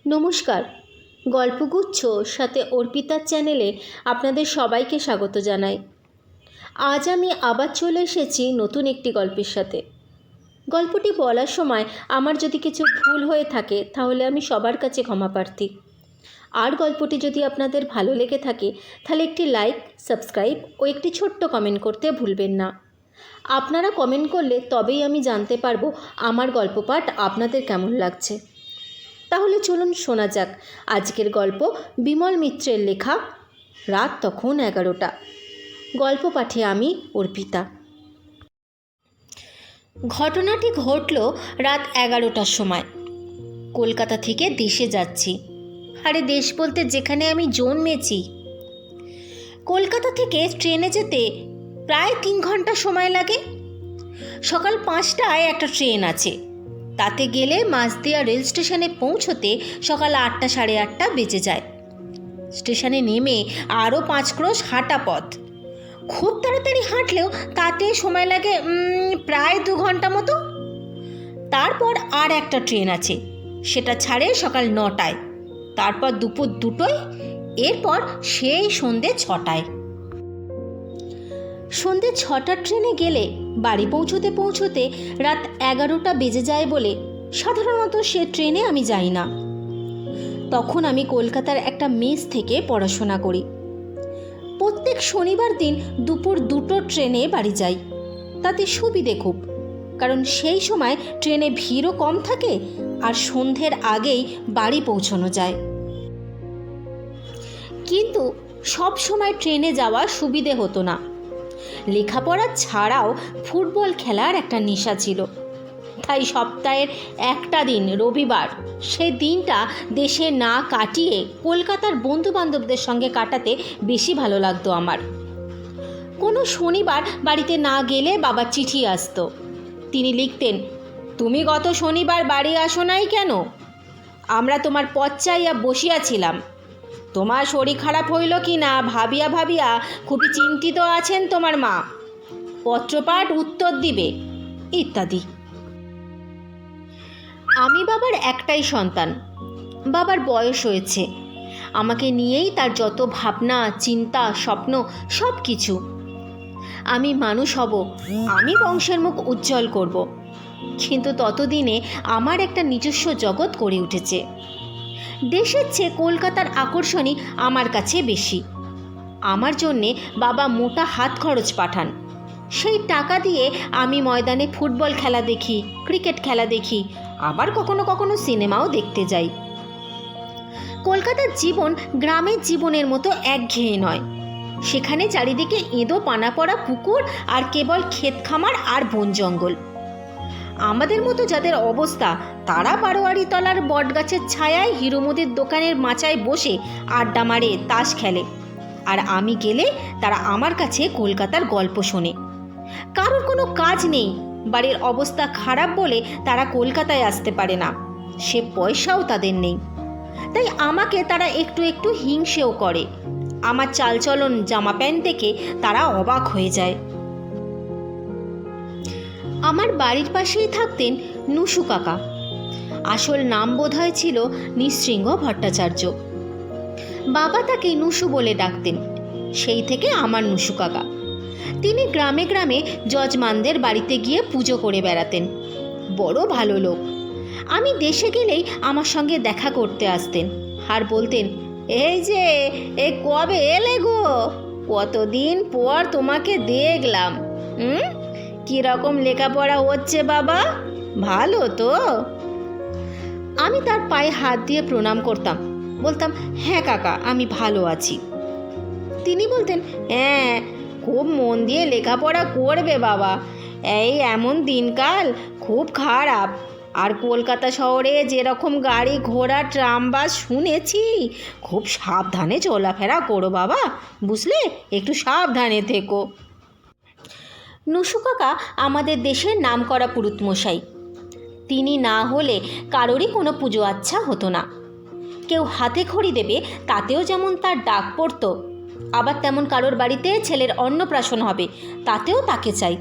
নমস্কার। গল্পগুচ্ছ সাথে অর্পিতার চ্যানেলে আপনাদের সবাইকে স্বাগত জানাই। আজ আমি আবার চলে এসেছি নতুন একটি গল্পের সাথে। গল্পটি বলার সময় আমার যদি কিছু ভুল হয়ে থাকে তাহলে আমি সবার কাছে ক্ষমা প্রার্থী। আর গল্পটি যদি আপনাদের ভালো লেগে থাকে তাহলে একটি লাইক, সাবস্ক্রাইব ও একটি ছোট্ট কমেন্ট করতে ভুলবেন না। আপনারা কমেন্ট করলে তবেই আমি জানতে পারবো আমার গল্প পাঠ আপনাদের কেমন লাগছে। তাহলে চলুন শোনা যাক আজকের গল্প। বিমল মিত্রের লেখা রাত তখন 11টা। গল্প পাঠে আমি অর্পিতা। ঘটনাটি ঘটল রাত 11টার সময়। কলকাতা থেকে দেশে যাচ্ছি। আরে দেশ বলতে যেখানে আমি জন্মেছি। কলকাতা থেকে ট্রেনে যেতে প্রায় 3 ঘন্টা সময় লাগে। সকাল 5টায় একটা ট্রেন আছে, তাতে গেলে মাঝদিয়া রেল স্টেশনে পৌঁছতে সকাল 8টা সাড়ে 8টা বেজে যায়। স্টেশনে নেমে আরও 5 ক্রোশ হাঁটা পথ। খুব তাড়াতাড়ি হাঁটলেও তাতে সময় লাগে প্রায় 2 ঘন্টা মতো। তারপর আর একটা ট্রেন আছে, সেটা ছাড়ে সকাল 9টায়, তারপর দুপুর 2টোয়, এরপর সেই সন্ধ্যে 6টায়। সন্ধ্যে 6টার ট্রেনে গেলে বাড়ি পৌঁছতে পৌঁছতে রাত 11টা বেজে যায় বলে সাধারণত সে ট্রেনে আমি যাই না। তখন আমি কলকাতার একটা মেস থেকে পড়াশোনা করি। প্রত্যেক শনিবার দিন দুপুর 2টোর ট্রেনে বাড়ি যাই। তাতে সুবিধে খুব, কারণ সেই সময় ট্রেনে ভিড়ও কম থাকে আর সন্ধ্যের আগেই বাড়ি পৌঁছানো যায়। কিন্তু সব সময় ট্রেনে যাওয়া সুবিধে হতো না। লেখাপড়া ছাড়াও ফুটবল খেলার একটা নেশা ছিল। তাই সপ্তাহের একটা দিন, রবিবার, সে দিনটা দেশে না কাটিয়ে কলকাতার বন্ধুবান্ধবদের সঙ্গে কাটাতে বেশি ভালো লাগতো আমার। কোনো শনিবার বাড়িতে না গেলে বাবার চিঠি আসতো। তিনি লিখতেন, তুমি গত শনিবার বাড়ি আসো নাই কেন? আমরা তোমার পথ চাইয়া বসিয়াছিলাম। তোমার শরীর খারাপ হইল কি না ভাবিয়া ভাবিয়া খুবই চিন্তিত আছেন তোমার মা। পত্রপাঠ উত্তর দিবে, ইত্যাদি। আমি বাবার একটাই সন্তান। বাবার বয়স হয়েছে। আমাকে নিয়েই তার যত ভাবনা, চিন্তা, স্বপ্ন, সব কিছু। আমি মানুষ হব, আমি বংশের মুখ উজ্জ্বল করব। কিন্তু ততদিনে আমার একটা নিজস্ব জগৎ গড়ে উঠেছে। দেশের চেয়ে কলকাতার আকর্ষণই আমার কাছে বেশি। আমার জন্যে বাবা মোটা হাত খরচ পাঠান। সেই টাকা দিয়ে আমি ময়দানে ফুটবল খেলা দেখি, ক্রিকেট খেলা দেখি, আবার কখনো কখনো সিনেমাও দেখতে যাই। কলকাতার জীবন গ্রামের জীবনের মতো একঘেয়ে নয়। সেখানে চারিদিকে এঁদো পানা পড়া পুকুর আর কেবল ক্ষেত খামার আর বন জঙ্গল। আমাদের মতো যাদের অবস্থা, তারা বারোয়ারি তলার বটগাছের ছায়ায় হিরোমুদির দোকানের মাচায় বসে আড্ডা মারে, তাস খেলে। আর আমি গেলে তারা আমার কাছে কলকাতার গল্প শোনে। কারোর কোনো কাজ নেই, বাড়ির অবস্থা খারাপ বলে তারা কলকাতায় আসতে পারে না, সে পয়সাও তাদের নেই। তাই আমাকে তারা একটু একটু হিংসেও করে। আমার চালচলন, জামা প্যান্ট দেখে তারা অবাক হয়ে যায়। আমার বাড়ির পাশেই থাকতেন নুসু কাকা। আসল নাম বোধহয় ছিল নৃসিংহ ভট্টাচার্য। বাবা তাকে নুসু বলে ডাকতেন, সেই থেকে আমার নুসু কাকা। তিনি গ্রামে গ্রামে যজমানদের বাড়িতে গিয়ে পুজো করে বেড়াতেন। বড় ভালো লোক। আমি দেশে গেলেই আমার সঙ্গে দেখা করতে আসতেন আর বলতেন, এই যে এ কবে এলে গো, কতদিন পর তোমাকে দেখলাম। কীরকম লেখাপড়া হচ্ছে বাবা, ভালো তো? আমি তার পায়ে হাত দিয়ে প্রণাম করতাম, বলতাম, হ্যাঁ কাকা, আমি ভালো আছি। তিনি বলতেন, হ্যাঁ, খুব মন দিয়ে লেখাপড়া করবে বাবা। এই এমন দিনকাল খুব খারাপ। আর কলকাতা শহরে যেরকম গাড়ি ঘোড়া, ট্রাম, বাস শুনেছি, খুব সাবধানে চলাফেরা করো বাবা, বুঝলে? একটু সাবধানে থেকো। নুসু কাকা আমাদের দেশের নামকরা পুরুতমশাই। তিনি না হলে কারোরই কোনো পুজো আচ্ছা হতো না। কেউ হাতে খড়ি দেবে, তাতেও যেমন তার ডাক পড়তো, আবার তেমন কারোর বাড়িতে ছেলের অন্নপ্রাশন হবে, তাতেও তাকে চাই।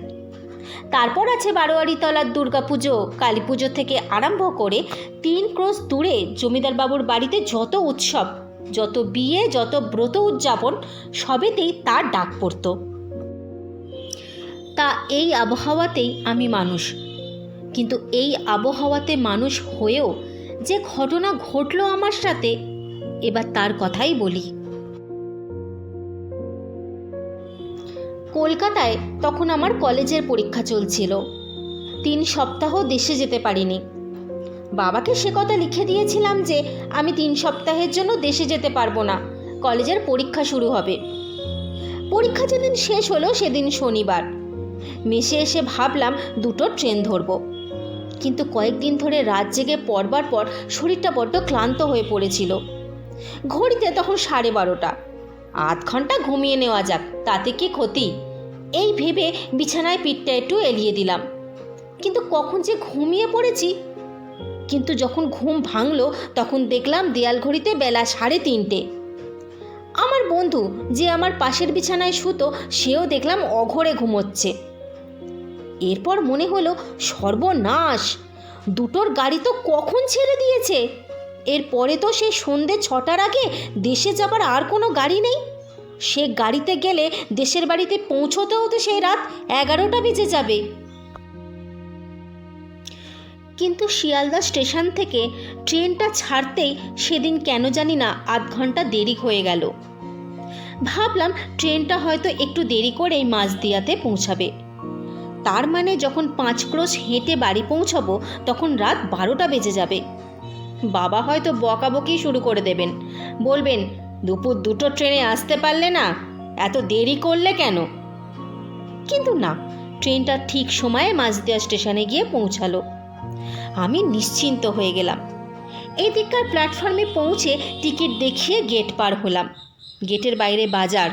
তারপর আছে বারোয়ারিতলার দুর্গাপুজো, কালী পুজো থেকে আরম্ভ করে 3 ক্রোশ দূরে জমিদার বাবুর বাড়িতে যত উৎসব, যত বিয়ে, যত ব্রত উদযাপন, সবেতেই তার ডাক পড়ত। তা এই আবহাওয়াতেই আমি মানুষ, কিন্তু এই আবহাওয়াতে মানুষ হয়েও যে ঘটনা ঘটল আমার সাথে, এবার তার কথাই বলি। কলকাতায় তখন আমার কলেজের পরীক্ষা চলছিল। 3 সপ্তাহ দেশে যেতে পারিনি। বাবাকে সে কথা লিখে দিয়েছিলাম যে আমি 3 সপ্তাহের জন্য দেশে যেতে পারবো না, কলেজের পরীক্ষা শুরু হবে। পরীক্ষা যেদিন শেষ হলো সেদিন শনিবার। মেসে এসে ভাবলাম 2টো ট্রেন ধরবো, কিন্তু কয়েকদিন ধরে রাত জেগে পড়বার পর শরীরটা বড্ড ক্লান্ত হয়ে পড়েছিল। ঘড়িতে তখন 12:30। আধ ঘন্টা ঘুমিয়ে নেওয়া যাক, তাতে কি ক্ষতি, এই ভেবে বিছানায় পিঠটা একটু এলিয়ে দিলাম। কিন্তু কখন যে ঘুমিয়ে পড়েছি। কিন্তু যখন ঘুম ভাঙল তখন দেখলাম দেয়াল ঘড়িতে বেলা 3:30। আমার বন্ধু যে আমার পাশের বিছানায় শুতো, সেও দেখলাম অঘরে ঘুমোচ্ছে। এরপর মনে হলো সর্বনাশ, 2টোর গাড়ি তো কখন ছেড়ে দিয়েছে। এরপরে তো সেই সন্ধ্যে 6টার আগে দেশে যাবার আর কোনো গাড়ি নেই। সে গাড়িতে গেলে দেশের বাড়িতে পৌঁছতে হতে সেই রাত 11টা বেজে যাবে। কিন্তু শিয়ালদা স্টেশন থেকে ট্রেনটা ছাড়তেই সেদিন কেন জানি না আধ ঘন্টা দেরি হয়ে গেল। ভাবলাম ট্রেনটা হয়তো একটু দেরি করেই মাঝদিয়াতে পৌঁছাবে। তার মানে যখন 5 ক্রোশ হেঁটে বাড়ি পৌঁছাবো তখন রাত 12টা বেজে যাবে। বাবা হয়তো বকাবকি শুরু করে দেবেন, বলবেন দুপুর 2টো ট্রেনে আসতে পারলে না, এত দেরি করলে কেন। কিন্তু না, ট্রেনটা ঠিক সময়ে মাঝদিয়া স্টেশনে গিয়ে পৌঁছালো। আমি নিশ্চিন্ত হয়ে গেলাম। এই দিককার প্ল্যাটফর্মে পৌঁছে টিকিট দেখিয়ে গেট পার হলাম। গেটের বাইরে বাজার,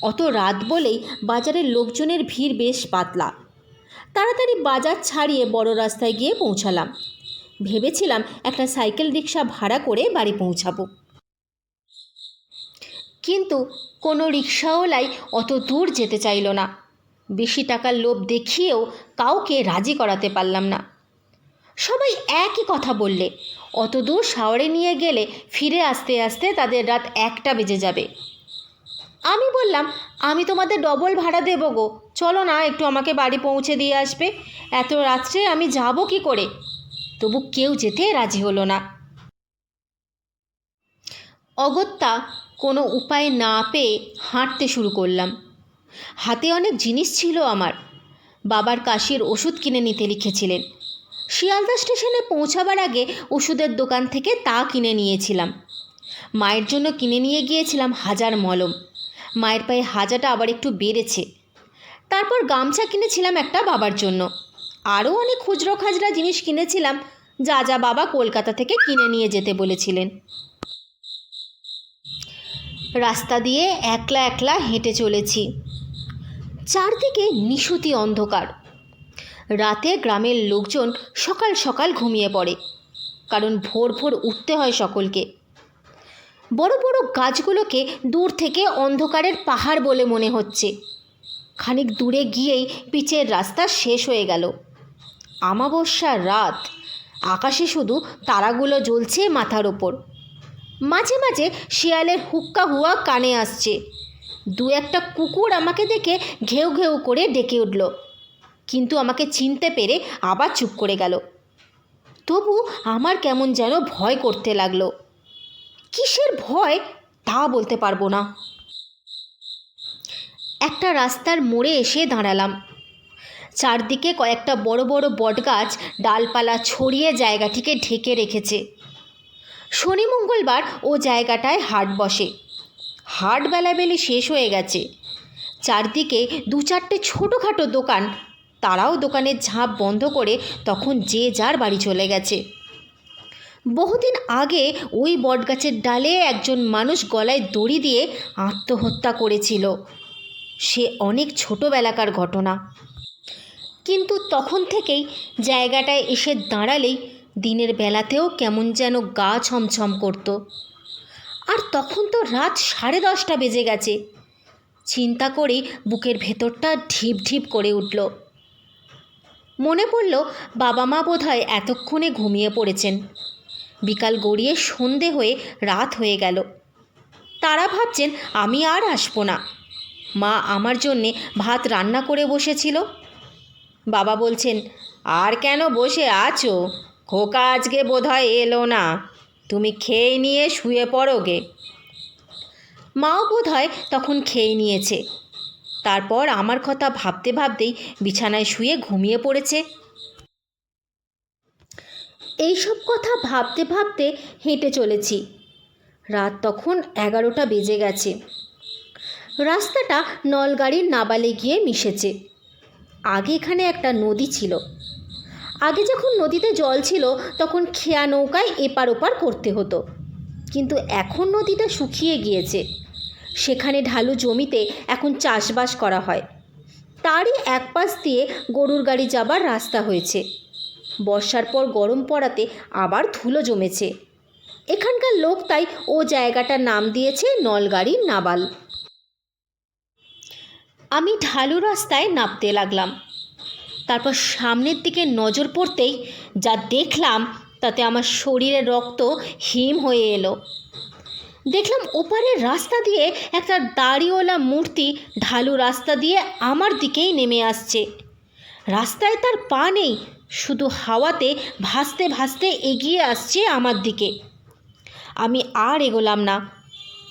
অত রাত বলেই বাজারের লোকজনের ভিড় বেশ পাতলা। তাড়াতাড়ি বাজার ছাড়িয়ে বড় রাস্তায় গিয়ে পৌঁছালাম। ভেবেছিলাম একটা সাইকেল রিক্সা ভাড়া করে বাড়ি পৌঁছাবো, কিন্তু কোনো রিক্সাওয়ালাই অত দূর যেতে চাইল না। বেশি টাকার লোভ দেখিয়েও কাউকে রাজি করাতে পারলাম না। সবাই একই কথা বললে, অত দূর শাওয়ারে নিয়ে গেলে ফিরে আসতে আসতে তাদের রাত 1টা বেজে যাবে। আমি বললাম, আমি তোমাদের ডবল ভাড়া দেবো গো, চলো না একটু আমাকে বাড়ি পৌঁছে দিয়ে আসবে, এত রাত্রে আমি যাব কি করে। তবু কেউ যেতে রাজি হলো না। অগত্যা কোনো উপায় না পেয়ে হাঁটতে শুরু করলাম। হাতে অনেক জিনিস ছিল আমার। বাবার কাশির ওষুধ কিনে নিতে লিখেছিলেন। শিয়ালদা স্টেশনে পৌঁছাবার আগে ওষুধের দোকান থেকে তা কিনে নিয়েছিলাম। মায়ের জন্য কিনে নিয়ে গিয়েছিলাম হাজার মলম। মায়ের পায়ে হাজাটা আবার একটু বেড়েছে। তারপর গামছা কিনেছিলাম একটা বাবার জন্য। আরও অনেক খুচরো খাজরা জিনিস কিনেছিলাম, যা যা বাবা কলকাতা থেকে কিনে নিয়ে যেতে বলেছিলেন। রাস্তা দিয়ে একলা একলা হেঁটে চলেছি। চারদিকে নিশুতি অন্ধকার। রাতে গ্রামের লোকজন সকাল সকাল ঘুমিয়ে পড়ে, কারণ ভোর ভোর উঠতে হয় সকলকে। বড় বড় গাছগুলোকে দূর থেকে অন্ধকারের পাহাড় বলে মনে হচ্ছে। খানিক দূরে গিয়েই পিচের রাস্তা শেষ হয়ে গেল। অমাবস্যার রাত, আকাশে শুধু তারাগুলো জ্বলছে মাথার ওপর। মাঝে মাঝে শিয়ালের হুক্কা হুয়া কানে আসছে। 2-1টা কুকুর আমাকে দেখে ঘেউ ঘেউ করে ডেকে উঠল, কিন্তু আমাকে চিনতে পেরে আবার চুপ করে গেল। তবু আমার কেমন যেন ভয় করতে লাগলো। কিসের ভয় তা বলতে পারবো না। একটা রাস্তার মোড়ে এসে দাঁড়ালাম। চারদিকে কয়েকটা বড় বড় বটগাছ ডালপালা ছড়িয়ে জায়গাটিকে ঢেকে রেখেছে। শনি মঙ্গলবার ও জায়গাটায় হাট বসে। হাট বেলাবেলি শেষ হয়ে গেছে। চারদিকে 2-4টে ছোটোখাটো দোকান, তারাও দোকানের ঝাঁপ বন্ধ করে তখন যে যার বাড়ি চলে গেছে। বহুদিন আগে ওই বটগাছের ডালে একজন মানুষ গলায় দড়ি দিয়ে আত্মহত্যা করেছিল। সে অনেক ছোটোবেলাকার ঘটনা, কিন্তু তখন থেকেই জায়গাটায় এসে দাঁড়ালেই দিনের বেলাতেও কেমন যেন গা ছমছম করত। আর তখন তো রাত 10:30 বেজে গেছে। চিন্তা করেই বুকের ভেতরটা ঢিপ ঢিপ করে উঠল। মনে পড়ল বাবা মা বোধহয় এতক্ষণে ঘুমিয়ে পড়েছেন। বিকাল গড়িয়ে সন্ধে হয়ে রাত হয়ে গেল। তারা ভাবছেন আমি আর আসবো না। মা আমার জন্যে ভাত রান্না করে বসেছিল। বাবা বলছেন, আর কেন বসে আছো? খোকা আজকে বোধহয় এলো না, তুমি খেয়ে নিয়ে শুয়ে পড়ো গে। মাও বোধহয় তখন খেয়ে নিয়েছে। তারপর আমার কথা ভাবতে ভাবতেই বিছানায় শুয়ে ঘুমিয়ে পড়েছে। এইসব কথা ভাবতে ভাবতে হেঁটে চলেছি। রাত তখন 11টা বেজে গেছে। রাস্তাটা নলগাড়ির নাবালে গিয়ে মিশেছে। আগে এখানে একটা নদী ছিল। আগে যখন নদীতে জল ছিল তখন খেয়া নৌকায় এপার ওপার করতে হতো, কিন্তু এখন নদীটা শুকিয়ে গিয়েছে। সেখানে ঢালু জমিতে এখন চাষবাস করা হয়। তারই এক পাশ দিয়ে গরুর গাড়ি যাবার রাস্তা হয়েছে। বর্ষার পর গরম পড়াতে আবার ধুলো জমেছে। এখানকার লোক তাই ও জায়গাটার নাম দিয়েছে নলগাড়ির নাবাল। আমি ঢালু রাস্তায় নামতে লাগলাম। তারপর সামনের দিকে নজর পড়তেই যা দেখলাম তাতে আমার শরীরের রক্ত হিম হয়ে এলো। দেখলাম ওপারের রাস্তা দিয়ে একটা দাড়িওয়ালা মূর্তি ঢালু রাস্তা দিয়ে আমার দিকেই নেমে আসছে। রাস্তায় তার পা নেই, শুধু হাওয়াতে ভাসতে ভাসতে এগিয়ে আসছে আমার দিকে। আমি আর এগোলাম না,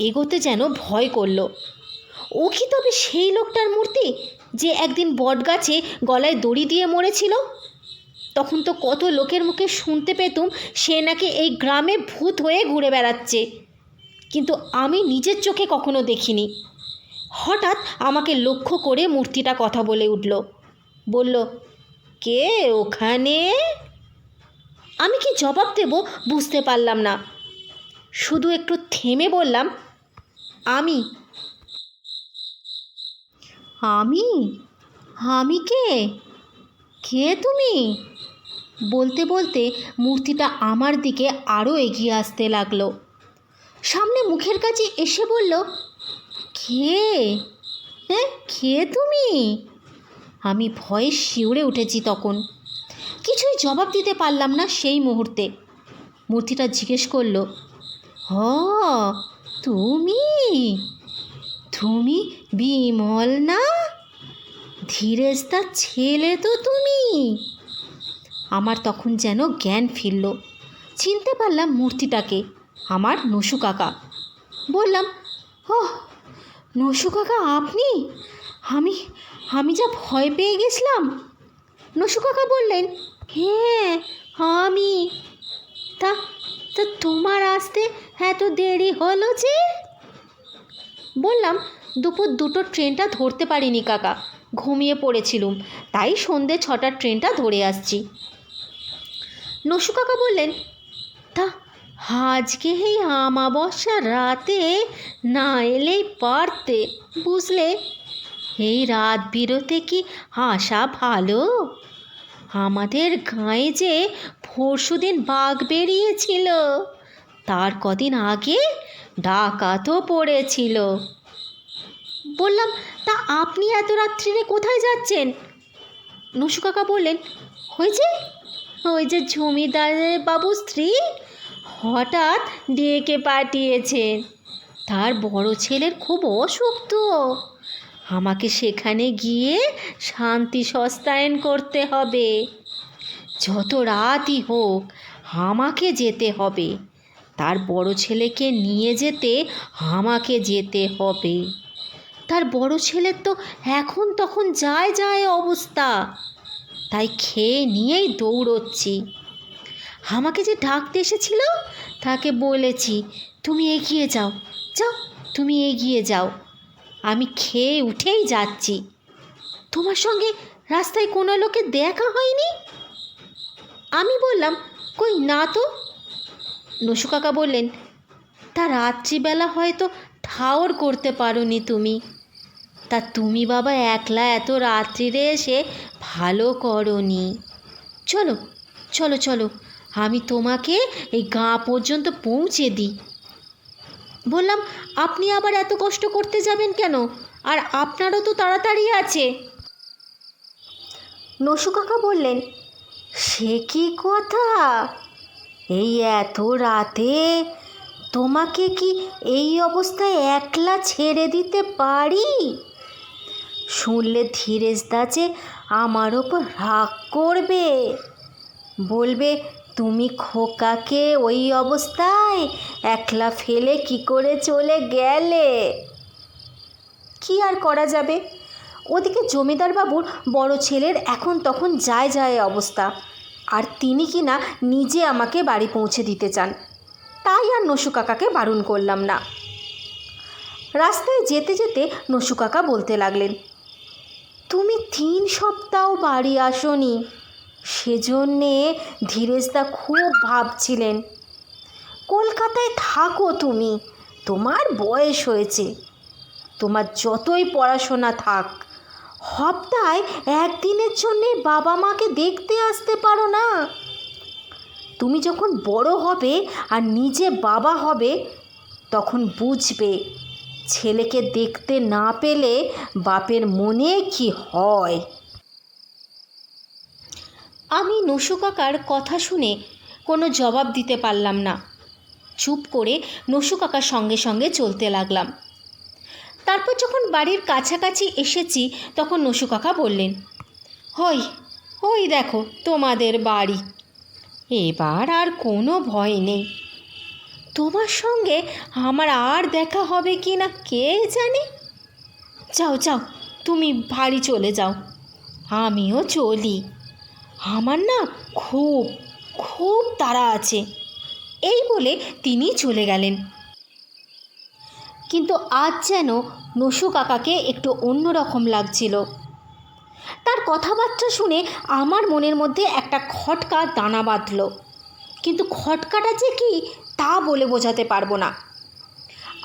এগোতে যেন ভয় করলো। ও কি তবে সেই লোকটার মূর্তি যে একদিন বটগাছে গলায় দড়ি দিয়ে মরেছিল? তখন তো কত লোকের মুখে শুনতে পেতুম সে নাকি এই গ্রামে ভূত হয়ে ঘুরে বেড়াচ্ছে, কিন্তু আমি নিজের চোখে কখনো দেখিনি। হঠাৎ আমাকে লক্ষ্য করে মূর্তিটা কথা বলে উঠল, বলল, কে ওখানে? আমি কি জবাব দেব বুঝতে পারলাম না। শুধু একটু থেমে বললাম, আমি। আমি? আমি কে? কে তুমি? বলতে বলতে মূর্তিটা আমার দিকে আরও এগিয়ে আসতে লাগলো। সামনে মুখের কাছে এসে বলল, কে? হ্যাঁ, কে তুমি? আমি ভয়ে শিউরে উঠেছি তখন। কিছুই জবাব দিতে পারলাম না সেই মুহূর্তে। মূর্তিটা জিজ্ঞেস করলো, তুমি? তুমি বিমল না? ধীরেশদার ছেলে তো তুমি? আমার তখন যেন জ্ঞান ফিরল। চিনতে পারলাম মূর্তিটাকে, আমার নসু কাকা। বললাম, নসু কাকা আপনি? আমি আমি যা ভয় পেয়ে গেছিলাম। নসু কাকা বললেন, হ্যাঁ আমি। তা তা তোমার আসতে এত দেরি হলো যে? বললাম, দুপুর 2টোর ট্রেনটা ধরতে পারিনি কাকা, ঘুমিয়ে পড়েছিলুম, তাই সন্ধে 6টার ট্রেনটা ধরে আসছি। নসু কাকা বললেন, তা আজকে এই আমাবস্যার রাতে না এলেই পারতে, বুঝলে? এই রাত বিরতে কি আসা ভালো? আমাদের গাঁয়ে যে পরশুদিন বাঘ বেরিয়েছিল, তার কদিন আগে ডাকাতও পড়েছিল। বললাম, তা আপনি এত রাত্রিরে কোথায় যাচ্ছেন? নসু কাকা বললেন, ওই যে জমিদারের বাবু স্ত্রী হঠাৎ ডেকে পাঠিয়েছেন। তার বড় ছেলের খুব অসুখ তো, আমাকে সেখানে গিয়ে শান্তি সস্তায়ন করতে হবে। যত রাতই হোক আমাকে যেতে হবে। তার বড় ছেলেকে নিয়ে যেতে আমাকে যেতে হবে। তার বড় ছেলের তো এখন তখন যায় অবস্থা, তাই খেয়ে নিয়েই দৌড়চ্ছি। আমাকে যে ডাকতে এসেছিল তাকে বলেছি, তুমি এগিয়ে যাও, তুমি এগিয়ে যাও, আমি খেয়ে উঠেই যাচ্ছি। তোমার সঙ্গে রাস্তায় কোনো লোকের দেখা হয়নি? আমি বললাম, কই না তো। নসু কাকা বললেন, তা রাত্রিবেলা হয়তো ঠাওর করতে পারোনি তুমি। তা তুমি বাবা একলা এত রাত্রিরে এসে ভালো করনি। চলো চলো চলো, আমি তোমাকে এই গাঁ পর্যন্ত পৌঁছে দিই। বললাম, আপনি আবার এত কষ্ট করতে যাবেন কেন? আর আপনারও তো তাড়াতাড়ি আছে। নসু কাকা বললেন, সে কি কথা? এই এত রাতে তোমাকে কি এই অবস্থায় একলা ছেড়ে দিতে পারি? শুনলে ধীরেশদা যে আমার ওপর রাগ করবে, বলবে তুমি খোকাকে ওই অবস্থায় একলা ফেলে কি করে চলে গেলে। কি আর করা যাবে, ওদিকে জমিদার বাবুর বড় ছেলের এখন তখন যায় যায় অবস্থা, আর তিনি কি না নিজে আমাকে বাড়ি পৌঁছে দিতে চান। তাই আর নসু কাকাকে বারণ করলাম না। রাস্তায় যেতে যেতে নসু কাকা বলতে লাগলেন, তুমি 3 সপ্তাহ বাড়ি আসোনি, সেজন্যে ধীরেশদা খুব ভাবছিলেন। কলকাতায় থাকো তুমি, তোমার বয়স হয়েছে, তোমার যতই পড়াশোনা থাক, সপ্তাহে একদিনের জন্যে বাবা মাকে দেখতে আসতে পারো না? তুমি যখন বড় হবে আর নিজে বাবা হবে, তখন বুঝবে ছেলেকে দেখতে না পেলে বাপের মনে কি হয়। আমি নসু কাকার কথা শুনে কোনো জবাব দিতে পারলাম না। চুপ করে নসু কাকার সঙ্গে সঙ্গে চলতে লাগলাম। তারপর যখন বাড়ির কাছাকাছি এসেছি, তখন নসু কাকা বললেন, ওই দেখো তোমাদের বাড়ি, এবার আর কোনো ভয় নেই। তোমার সঙ্গে আমার আর দেখা হবে কি না কে জানে। যাও যাও, তুমি বাড়ি চলে যাও, আমিও চলি, আমার না খুব খুব তাড়া আছে। এই বলে তিনি চলে গেলেন। কিন্তু আজ যেন নসু কাকাকে একটু অন্যরকম লাগছিল। তার কথাবার্তা শুনে আমার মনের মধ্যে একটা খটকা দানা বাঁধল, কিন্তু খটকাটা যে কি তা বলে বোঝাতে পারবো না।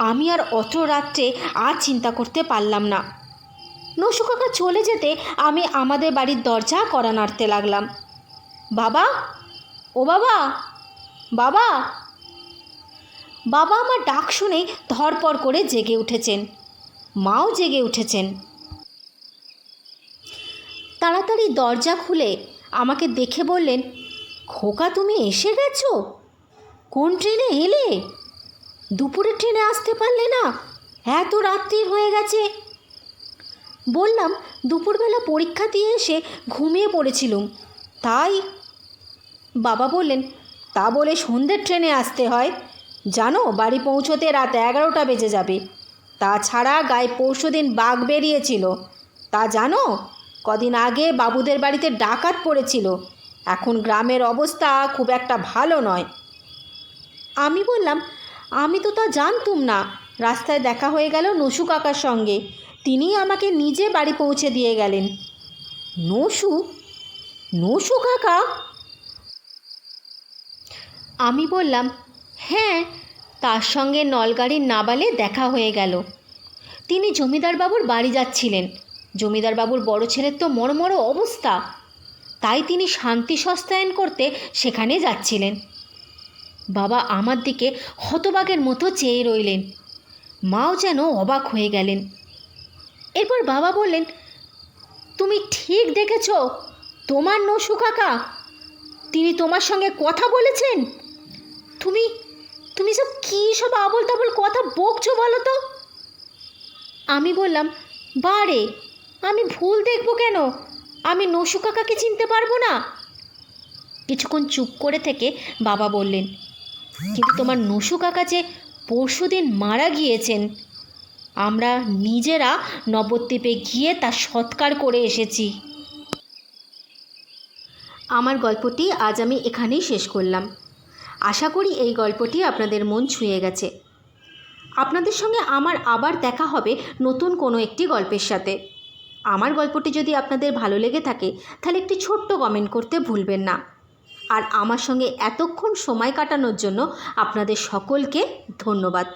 আমি আর অত রাত্রে আর চিন্তা করতে পারলাম না। নসু কাকা চলে যেতে আমি আমাদের বাড়ির দরজা কড়া নাড়তে লাগলাম। বাবা, ও বাবা, বাবা। বাবা আমার ডাক শুনে ধরপড় করে জেগে উঠেছেন, মাও জেগে উঠেছেন। তাড়াতাড়ি দরজা খুলে আমাকে দেখে বললেন, খোকা তুমি এসে গেছো? কোন ট্রেনে এলে? দুপুরের ট্রেনে আসতে পারলে না? এত রাত্রি হয়ে গেছে। বললাম, দুপুরবেলা পরীক্ষা দিয়ে এসে ঘুমিয়ে পড়েছিলুম, তাই। বাবা বললেন, তা বলে সন্ধ্যের ট্রেনে আসতে হয়? জানো বাড়ি পৌঁছোতে রাত 11টা বেজে যাবে। তাছাড়া গায়ে পরশুদিন বাঘ বেরিয়েছিল, তা জানো? কদিন আগে বাবুদের বাড়িতে ডাকাত পড়েছিল। এখন গ্রামের অবস্থা খুব একটা ভালো নয়। আমি বললাম, আমি তো তা জানতুম না। রাস্তায় দেখা হয়ে গেল নসু কাকার সঙ্গে, তিনি আমাকে নিজে বাড়ি পৌঁছে দিয়ে গেলেন। নসু কাকা? আমি বললাম, হ্যাঁ, তার সঙ্গে নলগাড়ির নাবালে দেখা হয়ে গেল। তিনি জমিদারবাবুর বাড়ি যাচ্ছিলেন। জমিদারবাবুর বড় ছেলের তো মরমর অবস্থা, তাই তিনি শান্তি সস্তায়ন করতে সেখানে যাচ্ছিলেন। বাবা আমার দিকে হতবাগের মতো চেয়ে রইলেন, মাও যেন অবাক হয়ে গেলেন। এরপর বাবা বললেন, তুমি ঠিক দেখেছ, তোমার নসু কাকা, তিনি তোমার সঙ্গে কথা বলেছেন। তুমি সব কী সব আবল তাবল কথা বকছো বলো তো? আমি বললাম, বারে, আমি ভুল দেখব কেন? আমি নসু কাকাকে চিনতে পারবো না? কিছুক্ষণ চুপ করে থেকে বাবা বললেন, কিন্তু তোমার নসু কাকা যে পরশুদিন মারা গিয়েছেন, আমরা নিজেরা নবদ্বীপে গিয়ে তার সৎকার করে এসেছি। আমার গল্পটি আজ আমি এখানেই শেষ করলাম। আশা করি এই গল্পটি আপনাদের মন ছুঁয়ে গেছে। আপনাদের সঙ্গে আমার আবার দেখা হবে নতুন কোনো একটি গল্পের সাথে। আমার গল্পটি যদি আপনাদের ভালো লেগে থাকে, তাহলে একটি ছোট্ট কমেন্ট করতে ভুলবেন না। আর আমার সঙ্গে এতক্ষণ সময় কাটানোর জন্য আপনাদের সকলকে ধন্যবাদ।